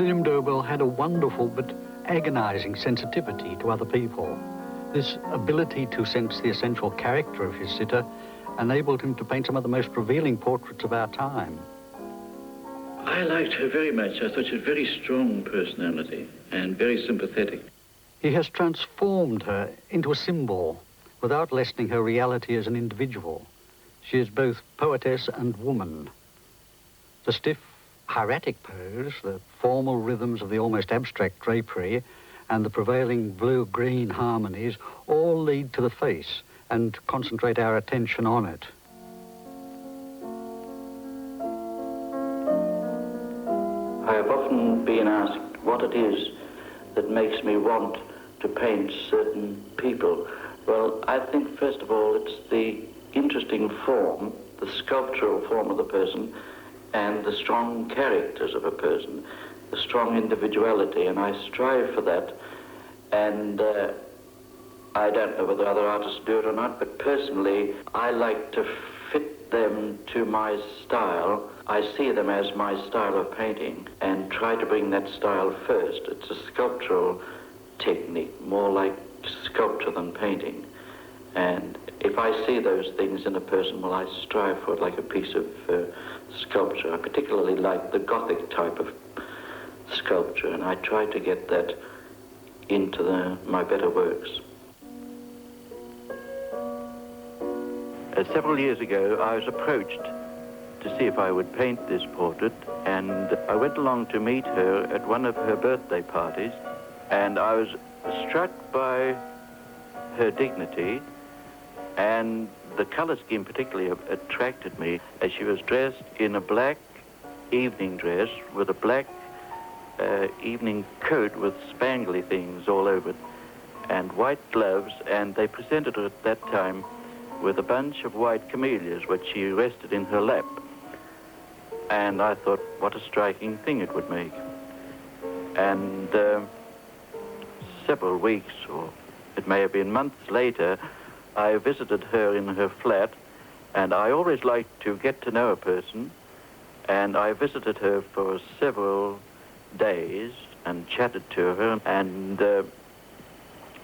William Dobell had a wonderful but agonizing sensitivity to other people. This ability to sense the essential character of his sitter enabled him to paint some of the most revealing portraits of our time. I liked her very much. I thought she had a very strong personality and very sympathetic. He has transformed her into a symbol without lessening her reality as an individual. She is both poetess and woman. The stiff, hieratic pose, the formal rhythms of the almost abstract drapery, and the prevailing blue-green harmonies all lead to the face and concentrate our attention on it. I have often been asked what it is that makes me want to paint certain people. Well, I think, first of all, it's the interesting form, the sculptural form of the person, and the strong characters of a person, the strong individuality, and I strive for that. And I don't know whether other artists do it or not, but personally, I like to fit them to my style. I see them as my style of painting and try to bring that style first. It's a sculptural technique, more like sculpture than painting. And if I see those things in a person, well, I strive for it like a piece of sculpture. I particularly like the Gothic type of sculpture, and I try to get that into my better works. Several years ago, I was approached to see if I would paint this portrait, and I went along to meet her at one of her birthday parties, and I was struck by her dignity, and the color scheme particularly attracted me, as she was dressed in a black evening dress with a black evening coat with spangly things all over it, and white gloves, and they presented her at that time with a bunch of white camellias which she rested in her lap. And I thought, what a striking thing it would make. And several weeks, or it may have been months later, I visited her in her flat, and I always like to get to know a person, and I visited her for several days and chatted to her, and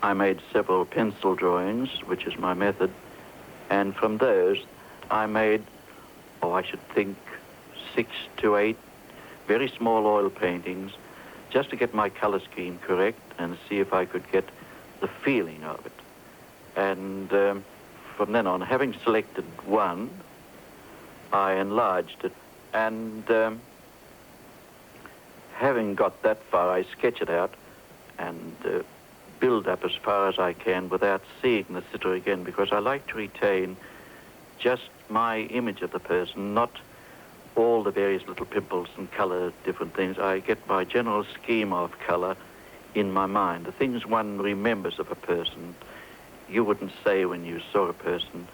I made several pencil drawings, which is my method, and from those I made, I should think 6 to 8 very small oil paintings, just to get my color scheme correct and see if I could get the feeling of it. And from then on, having selected one, I enlarged it, and having got that far, I sketch it out and build up as far as I can without seeing the sitter again, because I like to retain just my image of the person, not all the various little pimples and color, different things. I get my general scheme of color in my mind, the things one remembers of a person. You wouldn't say when you saw a person,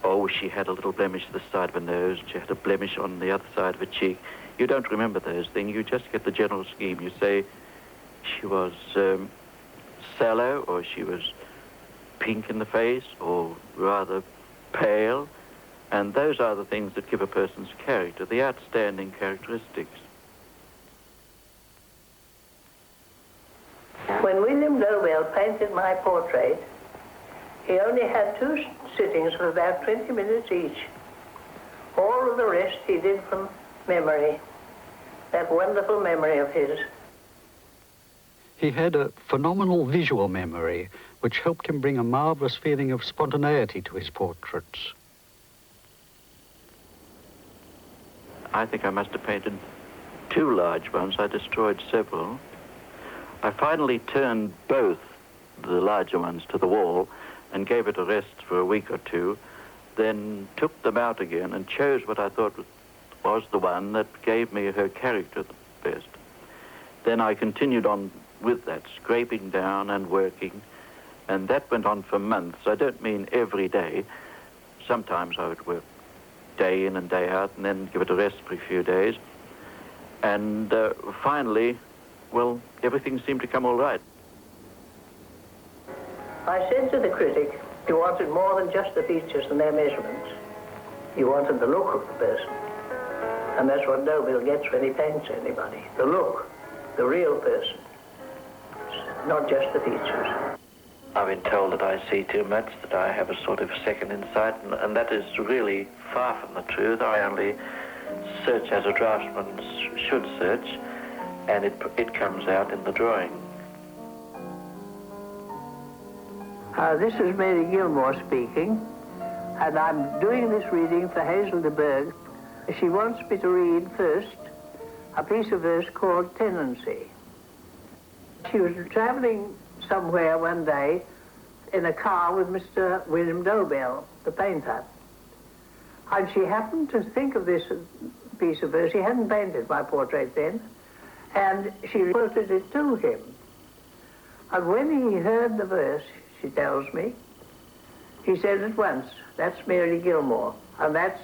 oh, she had a little blemish this side of her nose, she had a blemish on the other side of her cheek. You don't remember those things, you just get the general scheme. You say she was sallow, or she was pink in the face, or rather pale, and those are the things that give a person's character, the outstanding characteristics. When William Dobell painted my portrait, he only had 2 sittings of about 20 minutes each. All of the rest he did from memory, that wonderful memory of his. He had a phenomenal visual memory, which helped him bring a marvelous feeling of spontaneity to his portraits. I think I must have painted 2 large ones. I destroyed several. I finally turned both the larger ones to the wall and gave it a rest for a week or 2, then took them out again and chose what I thought was the one that gave me her character the best. Then I continued on with that, scraping down and working, and that went on for months. I don't mean every day. Sometimes I would work day in and day out and then give it a rest for a few days. And finally, well, everything seemed to come all right. I said to the critic, you wanted more than just the features and their measurements. You wanted the look of the person. And that's what Nobel gets when he paints anybody. The look, the real person, not just the features. I've been told that I see too much, that I have a sort of second insight, and that is really far from the truth. I only search as a draftsman should search, and it comes out in the drawing. This is Mary Gilmore speaking, and I'm doing this reading for Hazel de Burgh. She wants me to read first a piece of verse called Tenancy. She was traveling somewhere one day in a car with Mr. William Dobell, the painter. And she happened to think of this piece of verse. He hadn't painted my portrait then, and she quoted it to him. And when he heard the verse, she tells me, he said at once, "That's Mary Gilmore," and that's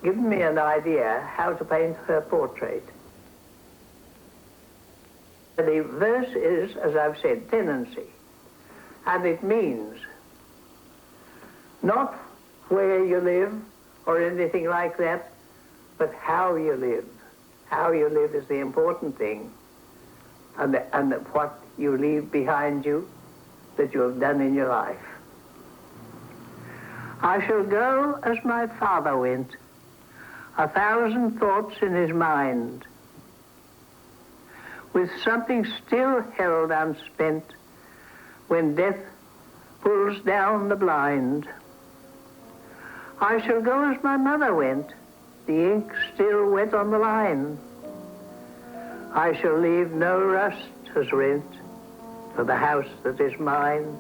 given me an idea how to paint her portrait. The verse is, as I've said, tenancy, and it means not where you live or anything like that, but how you live. How you live is the important thing, and what you leave behind you that you have done in your life. I shall go as my father went, 1,000 thoughts in his mind, with something still held unspent when death pulls down the blind. I shall go as my mother went, the ink still wet on the line. I shall leave no rust as rent for the house that is mine.